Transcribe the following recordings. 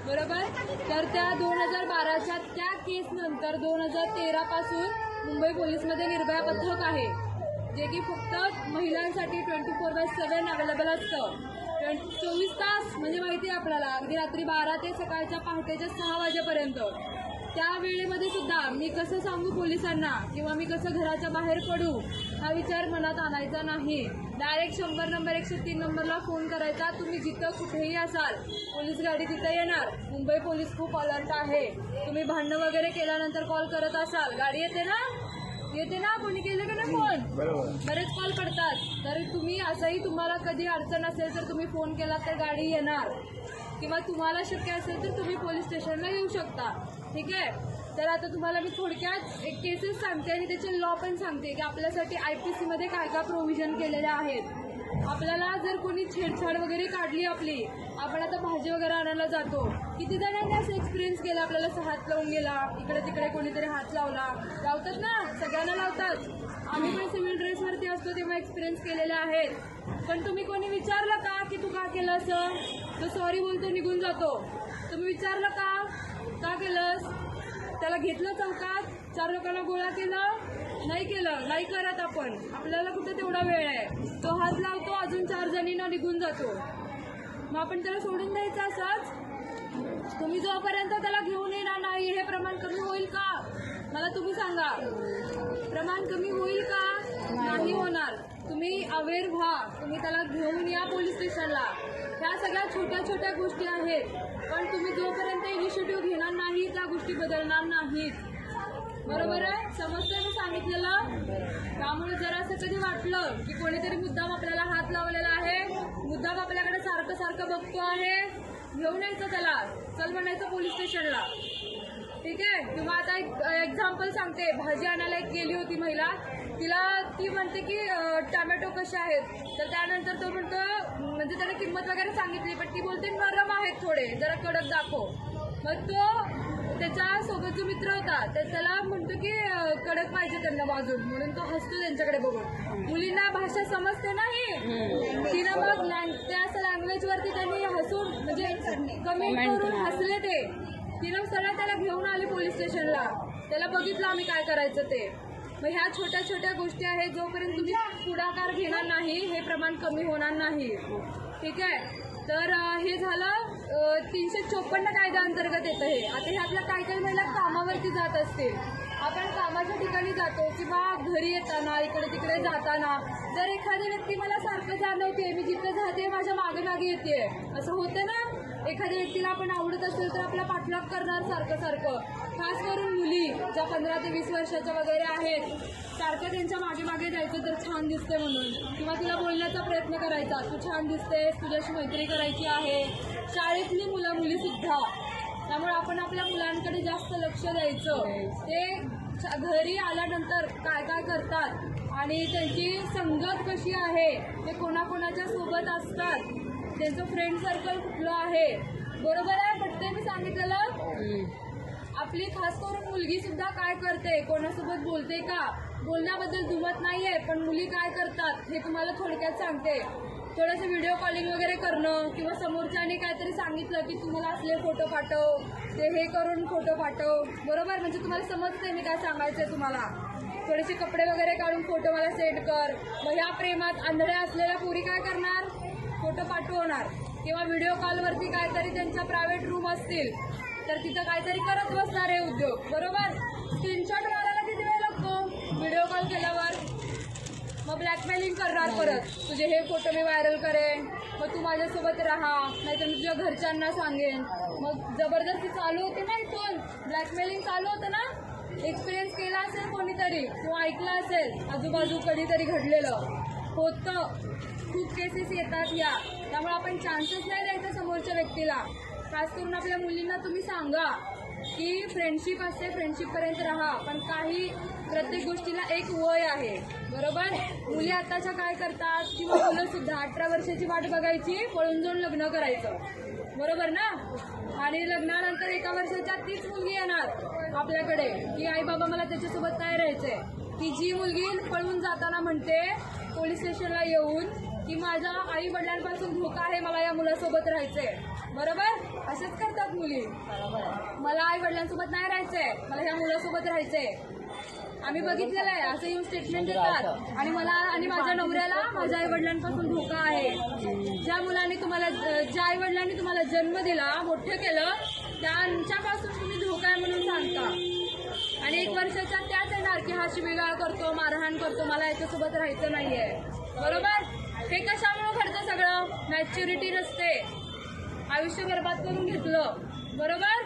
बरोबर. तर त्या 2012च्या त्या केस नंतर 2013 पासून मुंबई पोलीसमध्ये निर्भया पथक आहे, जे की फक्त महिलांसाठी 24/7 अवेलेबल असतं. 24 तास म्हणजे माहिती आहे आपल्याला, अगदी रात्री 12 ते सकाळच्या पहाटेच्या 6 वाजेपर्यंत. त्या वेळेमध्ये सुद्धा मी कसं सांगू पोलिसांना किंवा मी कसं घराच्या बाहेर पडू हा विचार मनात आणायचा नाही. डायरेक्ट 100 नंबर 103 नंबरला फोन करायचा. तुम्ही जिथं कुठेही असाल पोलीस गाडी तिथं येणार. मुंबई पोलीस खूप अलर्ट आहे. तुम्ही भांडणं वगैरे केल्यानंतर कॉल करत असाल, गाडी येते ना कोणी केलं का नाही फोन, बरेच कॉल करतात. तर तुम्ही असंही तुम्हाला कधी अडचण असेल तर तुम्ही फोन केला तर गाडी येणार, किंवा तुम्हाला शक्य असेल तर तुम्ही पोलीस स्टेशनला येऊ शकता. ठीक आहे. तर आता तुम्हाला मी थोडक्यात एक केसेस सांगते आणि त्याचे लॉ पण सांगते की आपल्यासाठी IPC मध्ये काय काय प्रोव्हिजन केलेले आहेत. आपल्याला जर कोणी छेडछाड वगैरे काढली आपली, आपण आता भाजी वगैरे आणायला जातो, किती जणांनी असं एक्सपिरियन्स केला, आपल्याला हात लावून गेला, इकडे तिकडे कोणीतरी हात लावतात ना, सगळ्यांना लावतात. आम्ही पण सिव्हिल ड्रेसवरती असतो तेव्हा एक्सपिरियन्स केलेले आहेत. पण तुम्ही कोणी विचारलं का की तू का केलं असं? तो सॉरी बोलतो, निघून जातो. तुम्ही विचारलं का केलंस? त्याला घेतलं चौकात, 4 लोकांना गोळा केलं? नाही केलं, नाही करत आपण. आपल्याला कुठे तेवढा वेळ आहे. तो हात लावतो, अजून 4 जणींना निघून जातो. मग आपण त्याला सोडून द्यायचं असंच? तुम्ही जोपर्यंत त्याला घेऊन येणार नाही, हे प्रमाण कमी होईल का? मला तुम्ही सांगा, प्रमाण कमी होईल का? नाही होणार. तुम्ही अवेअर व्हा, तुम्ही त्याला घेऊन या पोलीस स्टेशनला. ह्या सगळ्या छोट्या छोट्या गोष्टी आहेत, पण तुम्ही जोपर्यंत इनिशिएटिव्ह घेणार नाही त्या गोष्टी बदलणार नाहीत. बरोबर आहे? समजतंय मी सांगितलेलं? त्यामुळे जर असं कधी वाटलं की कोणीतरी मुद्दाम आपल्याला हात लावलेला आहे, मुद्दाम आपल्याकडे सारखं सारखं बघतो आहे, घेऊन यायचं त्याला, चल म्हणायचं पोलीस स्टेशनला. ठीक आहे. किंवा आता एक एक्झाम्पल सांगते. भाजी आणायला एक गेली होती महिला, ती म्हणते की टमॅटो कसे आहेत, तर त्यानंतर तो म्हणतो, म्हणजे त्याने किंमत वगैरे सांगितली, पण ती बोलते नरम आहेत थोडे, जरा कडक दाखव. मग तो त्याच्या सोबत जो मित्र होता त्याला म्हणतो की कडक पाहिजे त्यांना भाजून, म्हणून तो हसतो त्यांच्याकडे बघून. मुलींना भाषा समजते नाही, तिनं मग त्या लँग्वेज वरती त्यांनी हसून म्हणजे कमेंट करून हसले ते. तिनं सरळ त्याला घेऊन आली पोलीस स्टेशनला. त्याला बघितलं आम्ही काय करायचं ते. मग ह्या छोट्या छोट्या गोष्टी आहेत, जोपर्यंत तुम्ही पुढाकार घेणार नाही हे प्रमाण कमी होणार नाही. ठीक आहे. तर हे झालं 354 कायद्याअंतर्गत येतं हे. आता ह्यातल्या काही महिला कामावरती जात असतील, आपण कामाच्या ठिकाणी जातो किंवा घरी येताना इकडे तिकडे जाताना जर एखादी व्यक्ती मला सारखं जाणवते, मी जिथं जाते माझ्या मागे मागे येते, असं होतं ना. एखाद्या व्यक्तीला आपण आवडत असेल तर आपला पाठलाग करणार सारखं सारखं. खास करून मुली ज्या 15 ते 20 वर्षाच्या वगैरे आहेत, सारखं त्यांच्या मागे मागे जायचं तर छान दिसते म्हणून, किंवा तिला बोलण्याचा प्रयत्न करायचा, तू छान दिसतेस, तुझ्याशी मैत्री करायची आहे. शाळेतली मुली सुद्धा. त्यामुळे आपण आपल्या मुलांकडे जास्त लक्ष द्यायचं. ते घरी आल्यानंतर काय काय करतात आणि त्यांची संगत कशी आहे, ते कोणाकोणाच्या सोबत असतात, त्यांचं फ्रेंड सर्कल कुठलं आहे. बरोबर आहे? पटतंय मी सांगितलेलं? आपली खास करून मुलगी सुद्धा काय करते, कोणासोबत बोलते का, बोलण्याबद्दल दुमत नाहीये, पण मुली काय करतात हे तुम्हाला थोडक्यात सांगते. थोडंसं व्हिडिओ कॉलिंग वगैरे करणं, किंवा समोरच्याने काहीतरी सांगितलं की तुम्हाला असले फोटो पाठव, ते हे करून फोटो पाठव. बरोबर? म्हणजे तुम्हाला समजतंय मी काय सांगायचंय तुम्हाला. थोडेसे कपडे वगैरे काढून फोटो मला सेंड कर. मग ह्या प्रेमात आंधळ्या असलेल्या पोरी काय करणार, फोटो पाठवणार. किंवा व्हिडिओ कॉलवरती काहीतरी त्यांच्या प्रायव्हेट रूम असतील तर तिथं काहीतरी करत बसणार आहे उद्योग. बरोबर? स्क्रीनशॉट मारायला किती वेळ लागतो व्हिडिओ कॉल केल्यावर? मग ब्लॅकमेलिंग करणार परत, तुझे हे फोटो मी व्हायरल करेन, मग तू माझ्यासोबत राहा, नाहीतर मी तुझ्या घरच्यांना सांगेन. मग जबरदस्ती चालू होते ना, इथून ब्लॅकमेलिंग चालू होतं ना. एक्सपिरियन्स केला असेल कोणीतरी किंवा ऐकलं असेल आजूबाजू कधीतरी घडलेलं होतं. खूप केसेस येतात या. त्यामुळे आपण चान्सेस नाही द्यायचा समोरच्या व्यक्तीला. खास करून आपल्या मुलींना तुम्ही सांगा की फ्रेंडशिप असते, फ्रेंडशिपपर्यंत राहा, पण प्रत्येक गोष्टीला एक वय आहे. बरोबर? मुली आताच्या काय करतात, किंवा मुलं सुद्धा 18 वर्षाची वाट बघायची, पळून जाऊन लग्न करायचं. बरोबर ना? आणि लग्नानंतर 1 वर्षाच्या तीच मुलगी येणार आपल्याकडे की आई बाबा मला त्याच्यासोबत काय राहायचंय. ती जी मुलगी पळून जाताना म्हणते पोलीस स्टेशनला येऊन की माझ्या आई वडिलांपासून धोका आहे, मला या मुलासोबत राहायचंय. बरोबर? असेच करतात मुली. मुली. मला आई वडिलांसोबत नाही राहायचंय, मला ह्या मुलासोबत राहायचंय. आम्ही बघितलेलं आहे असं येऊन स्टेटमेंट देतात. आणि मला आणि माझ्या नवऱ्याला माझ्या आई वडिलांपासून धोका आहे. ज्या आई वडिलांनी तुम्हाला जन्म दिला, मोठं केलं, त्यांच्यापासून तुम्ही धोका आहे म्हणून सांगता. आणि 1 वर्षाच्या त्याच येणार की हा शिवीगाळ करतो, मारहाण करतो, मला याच्यासोबत राहायचं नाहीये. बरोबर? हे कशामुळे घडतं सगळं? मॅच्युरिटी नसते, आयुष्य बरबाद करून घेतलं. बरोबर?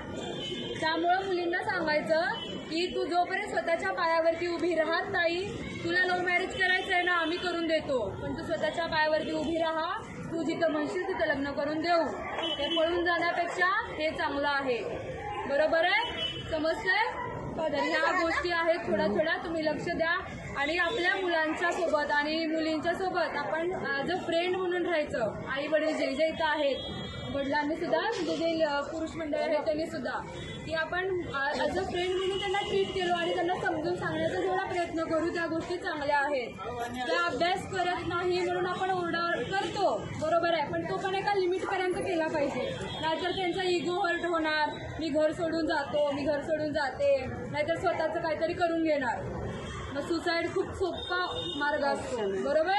त्यामुळं मुलींना सांगायचं की तू जोपर्यंत स्वतःच्या पायावरती उभी राहत नाही, तुला लव्ह मॅरेज करायचं आहे ना, आम्ही करून देतो, पण तू स्वतःच्या पायावरती उभी राहा. तू जिथं म्हणशील तिथं लग्न करून देऊ. हे पळून जाण्यापेक्षा हे चांगलं आहे. बरोबर आहे? समजतंय? तर ह्या गोष्टी आहेत, थोड्या थोड्या तुम्ही लक्ष द्या. आणि आपल्या मुलांच्या सोबत आणि मुलींच्या सोबत आपण ॲज अ फ्रेंड म्हणून राहायचं. आई वडील जे जे इथं आहेत, वडिलांनी सुद्धा, म्हणजे जे पुरुष मंडळ आहेत त्यांनी सुद्धा, की आपण ॲज अ फ्रेंड म्हणून त्यांना ट्रीट केलो आणि त्यांना समजून सांगण्याचा जेवढा प्रयत्न करू त्या गोष्टी चांगल्या आहेत. त्या अभ्यास करत नाही म्हणून आपण ओरडा करतो, बरोबर आहे, पण तो पण एका लिमिटपर्यंत केला पाहिजे. नाहीतर त्यांचा इगो हर्ट होणार, मी घर सोडून जातो, मी घर सोडून जाते, नाहीतर स्वतःचं काहीतरी करून घेणार. मग सुसाईड खूप सोपा मार्ग असतो. बरोबर?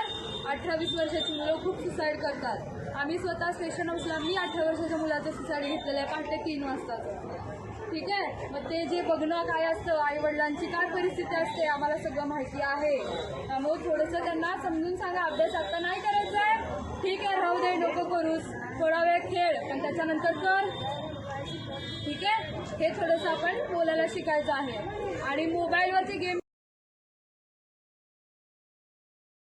18-20 वर्षाची मुलं खूप सुसाईड करतात. आम्ही स्वतः स्टेशन हाऊसला मी 18 वर्षाच्या मुलाचं सुसाईड घेतलेलं आहे, पहाटे 3 वाजताचं. ठीक आहे? मग ते जे बघणं काय असतं, आई वडिलांची काय परिस्थिती असते, आम्हाला सगळं माहिती आहे. त्यामुळे थोडंसं त्यांना समजून सांगा, अभ्यास आता नाही करायचा आहे, ठीक आहे, राहू दे, नको करूस, थोडा वेळ खेळ, पण त्याच्यानंतर कर. ठीक आहे? हे थोडंसं आपण बोलायला शिकायचं आहे. आणि मोबाईलवरचे गेम